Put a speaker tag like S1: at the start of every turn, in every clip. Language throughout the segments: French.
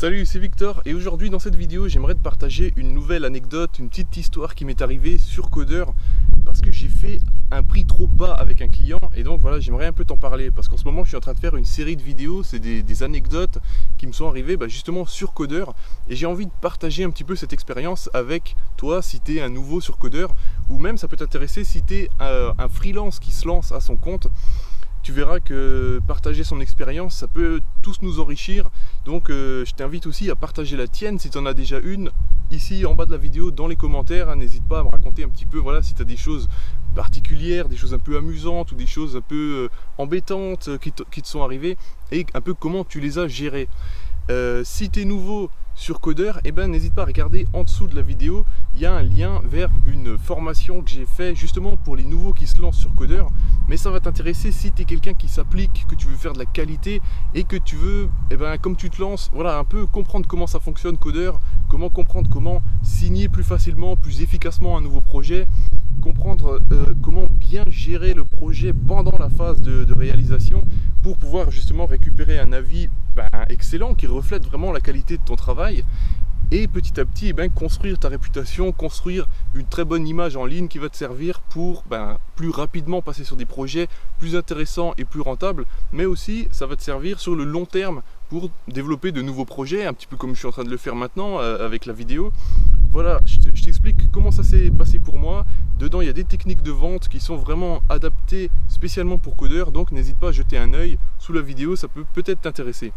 S1: Salut, c'est Victor et aujourd'hui dans cette vidéo j'aimerais te partager une nouvelle anecdote, une petite histoire qui m'est arrivée sur Codeur parce que j'ai fait un prix trop bas avec un client et donc voilà, j'aimerais un peu t'en parler parce qu'en ce moment je suis en train de faire une série de vidéos, c'est des anecdotes qui me sont arrivées justement sur Codeur et j'ai envie de partager un petit peu cette expérience avec toi si tu es un nouveau sur Codeur ou même ça peut t'intéresser si tu es un freelance qui se lance à son compte. Tu verras que partager son expérience, ça peut tous nous enrichir. Donc je t'invite aussi à partager la tienne si tu en as déjà une, ici en bas de la vidéo, dans les commentaires. N'hésite pas à me raconter un petit peu, voilà, si tu as des choses particulières, des choses un peu amusantes ou des choses un peu embêtantes qui te sont arrivées et un peu comment tu les as gérées. Si tu es nouveau sur Codeur, n'hésite pas à regarder en dessous de la vidéo, il y a un lien vers une formation que j'ai fait justement pour les nouveaux qui se lancent sur Codeur. Mais ça va t'intéresser si tu es quelqu'un qui s'applique, que tu veux faire de la qualité et que tu veux, comme tu te lances, voilà, un peu comprendre comment ça fonctionne Codeur, comment comprendre comment signer plus facilement, plus efficacement un nouveau projet, comprendre comment bien gérer le projet pendant la phase de réalisation pour pouvoir justement récupérer un avis excellent qui reflète vraiment la qualité de ton travail et petit à petit construire ta réputation, construire une très bonne image en ligne qui va te servir pour plus rapidement passer sur des projets plus intéressants et plus rentables, mais aussi ça va te servir sur le long terme pour développer de nouveaux projets, un petit peu comme je suis en train de le faire maintenant avec la vidéo. Voilà, je t'explique comment ça s'est passé pour moi. Dedans, il y a des techniques de vente qui sont vraiment adaptées spécialement pour Codeur, donc n'hésite pas à jeter un œil sous la vidéo, ça peut peut-être t'intéresser.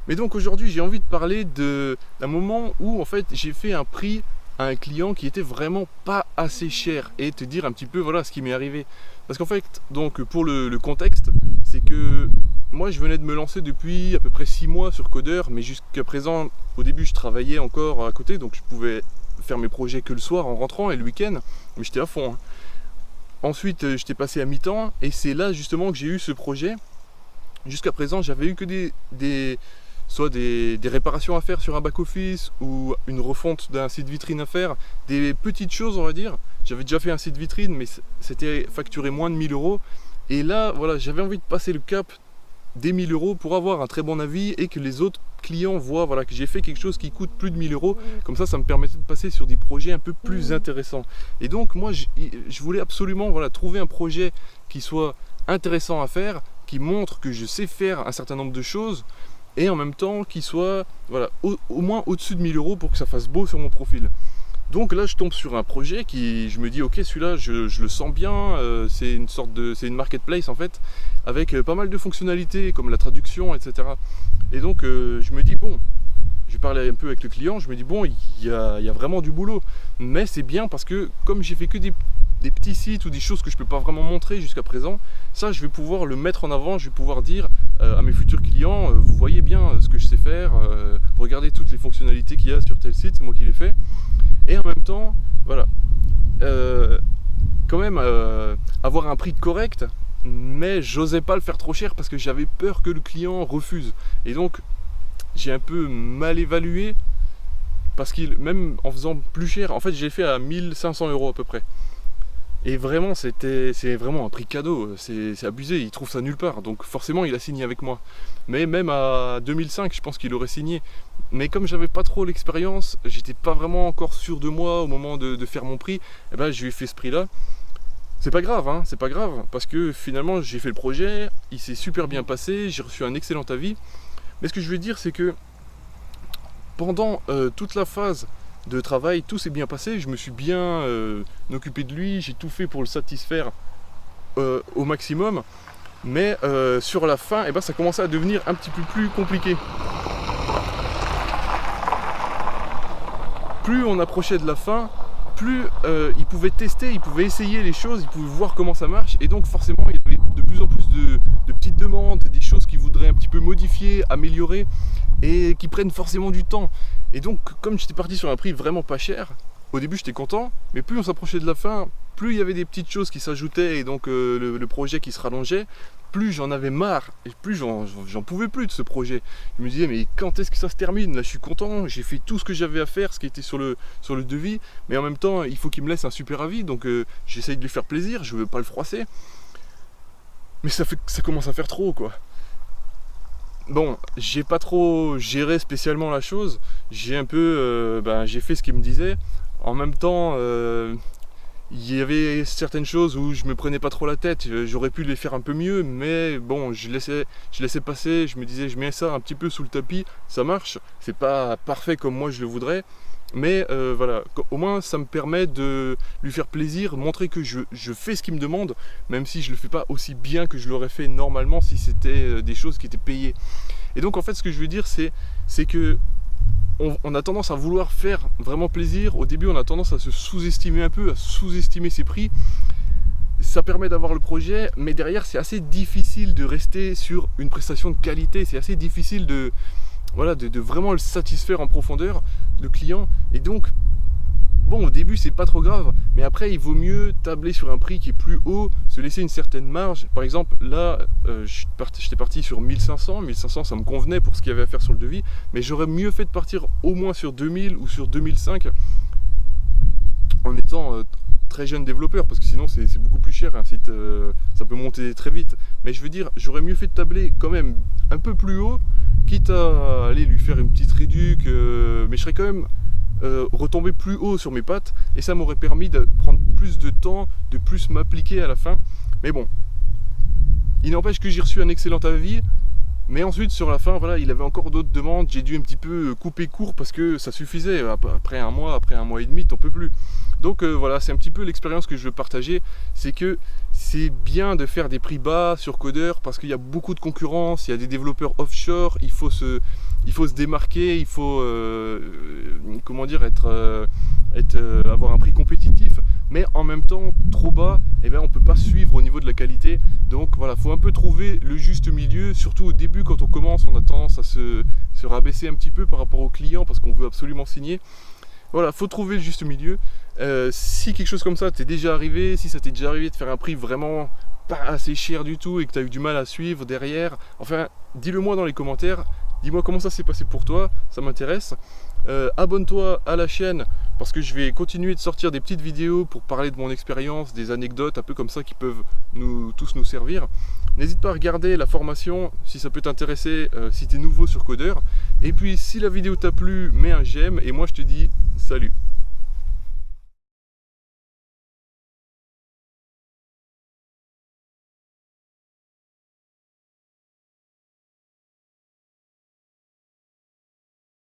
S1: Mais donc aujourd'hui, j'ai envie de parler d'un moment où en fait j'ai fait un prix à un client qui était vraiment pas assez cher et te dire un petit peu voilà ce qui m'est arrivé. Parce qu'en fait, donc pour le contexte, c'est que moi je venais de me lancer depuis à peu près 6 mois sur Codeur, mais jusqu'à présent, au début je travaillais encore à côté, donc je pouvais faire mes projets que le soir en rentrant et le week-end, mais j'étais à fond. Ensuite j'étais passé à mi-temps et c'est là justement que j'ai eu ce projet. Jusqu'à présent j'avais eu que soit des réparations à faire sur un back-office ou une refonte d'un site vitrine à faire, des petites choses on va dire. J'avais déjà fait un site vitrine mais c'était facturé moins de 1000 €. Et là voilà, j'avais envie de passer le cap des 1000 € pour avoir un très bon avis et que les autres clients voient voilà, que j'ai fait quelque chose qui coûte plus de 1000 €. Comme ça me permettait de passer sur des projets un peu plus intéressants. Et donc moi je voulais absolument voilà, trouver un projet qui soit intéressant à faire, qui montre que je sais faire un certain nombre de choses et en même temps qui soit voilà, au moins au-dessus de 1000 € pour que ça fasse beau sur mon profil. Donc là je tombe sur un projet qui, je me dis ok, celui-là je le sens bien, c'est une marketplace en fait, avec pas mal de fonctionnalités comme la traduction, etc. Et donc je me dis bon, je parlais un peu avec le client, je me dis bon, il y a vraiment du boulot, mais c'est bien parce que comme j'ai fait que des petits sites ou des choses que je peux pas vraiment montrer jusqu'à présent, ça je vais pouvoir le mettre en avant, je vais pouvoir dire à mes futurs clients, vous voyez bien ce que je sais faire, regardez toutes les fonctionnalités qu'il y a sur tel site, c'est moi qui les fais. Et en même temps, voilà, quand même avoir un prix correct, mais j'osais pas le faire trop cher parce que j'avais peur que le client refuse. Et donc j'ai un peu mal évalué parce qu'il, même en faisant plus cher, en fait j'ai fait à 1500 € à peu près. Et vraiment c'est vraiment un prix cadeau, c'est abusé, il trouve ça nulle part, donc forcément il a signé avec moi. Mais même à 2005 je pense qu'il aurait signé. Mais comme j'avais pas trop l'expérience, j'étais pas vraiment encore sûr de moi au moment de faire mon prix, je lui ai fait ce prix là. C'est pas grave, hein, c'est pas grave, parce que finalement j'ai fait le projet, il s'est super bien passé, j'ai reçu un excellent avis. Mais ce que je veux dire c'est que pendant toute la phase de travail, tout s'est bien passé, je me suis bien occupé de lui, j'ai tout fait pour le satisfaire au maximum, mais sur la fin, ça commençait à devenir un petit peu plus compliqué. Plus on approchait de la fin, plus il pouvait tester, il pouvait essayer les choses, il pouvait voir comment ça marche, et donc forcément il y avait de plus en plus de petites demandes, des choses qu'il voudrait un petit peu modifier, améliorer, et qui prennent forcément du temps. Et donc comme j'étais parti sur un prix vraiment pas cher, au début j'étais content, mais plus on s'approchait de la fin, plus il y avait des petites choses qui s'ajoutaient et donc le projet qui se rallongeait, plus j'en avais marre et plus j'en pouvais plus de ce projet. Je me disais mais quand est-ce que ça se termine? Là je suis content, j'ai fait tout ce que j'avais à faire, ce qui était sur le devis, mais en même temps il faut qu'il me laisse un super avis, donc j'essaye de lui faire plaisir, je veux pas le froisser. Mais ça commence à faire trop quoi. bon, j'ai pas trop géré spécialement la chose. J'ai un peu, j'ai fait ce qu'il me disait. En même temps, il y avait certaines choses où je me prenais pas trop la tête. J'aurais pu les faire un peu mieux, mais bon, je laissais passer. Je me disais, je mets ça un petit peu sous le tapis, ça marche. C'est pas parfait comme moi je le voudrais. Mais voilà, au moins ça me permet de lui faire plaisir, montrer que je fais ce qu'il me demande, même si je le fais pas aussi bien que je l'aurais fait normalement si c'était des choses qui étaient payées. Et donc en fait ce que je veux dire c'est que on a tendance à vouloir faire vraiment plaisir. Au début on a tendance à se sous-estimer un peu, à sous-estimer ses prix. Ça permet d'avoir le projet, mais derrière c'est assez difficile de rester sur une prestation de qualité, c'est assez difficile de vraiment le satisfaire en profondeur, le client. Et donc, bon, au début, c'est pas trop grave, mais après, il vaut mieux tabler sur un prix qui est plus haut, se laisser une certaine marge. Par exemple, là, j'étais parti sur 1500. 1500, ça me convenait pour ce qu'il y avait à faire sur le devis, mais j'aurais mieux fait de partir au moins sur 2000 ou sur 2005 en étant très jeune développeur, parce que sinon c'est beaucoup plus cher un site, ça peut monter très vite. Mais je veux dire, j'aurais mieux fait de tabler quand même un peu plus haut, quitte à aller lui faire une petite réduc, mais je serais quand même retombé plus haut sur mes pattes, et ça m'aurait permis de prendre plus de temps, de plus m'appliquer à la fin. Mais bon, il n'empêche que j'ai reçu un excellent avis. Mais ensuite, sur la fin, voilà, il avait encore d'autres demandes. J'ai dû un petit peu couper court parce que ça suffisait. Après un mois et demi, t'en peux plus. Donc voilà, c'est un petit peu l'expérience que je veux partager. C'est que c'est bien de faire des prix bas sur Codeur parce qu'il y a beaucoup de concurrence, il y a des développeurs offshore, il faut se démarquer, il faut comment dire, avoir un prix compétitif. Mais en même temps, trop bas, eh bien, on ne peut pas suivre au niveau de la qualité. Donc voilà, il faut un peu trouver le juste milieu. Surtout au début, quand on commence, on a tendance à se rabaisser un petit peu par rapport aux clients parce qu'on veut absolument signer. Voilà, faut trouver le juste milieu. Si quelque chose comme ça t'est déjà arrivé, si ça t'est déjà arrivé de faire un prix vraiment pas assez cher du tout et que tu as eu du mal à suivre derrière, enfin, dis-le moi dans les commentaires. Dis-moi comment ça s'est passé pour toi, ça m'intéresse. Abonne-toi à la chaîne parce que je vais continuer de sortir des petites vidéos pour parler de mon expérience, des anecdotes un peu comme ça qui peuvent tous nous servir. N'hésite pas à regarder la formation si ça peut t'intéresser, si tu es nouveau sur Codeur. Et puis si la vidéo t'a plu, mets un j'aime et moi je te dis salut.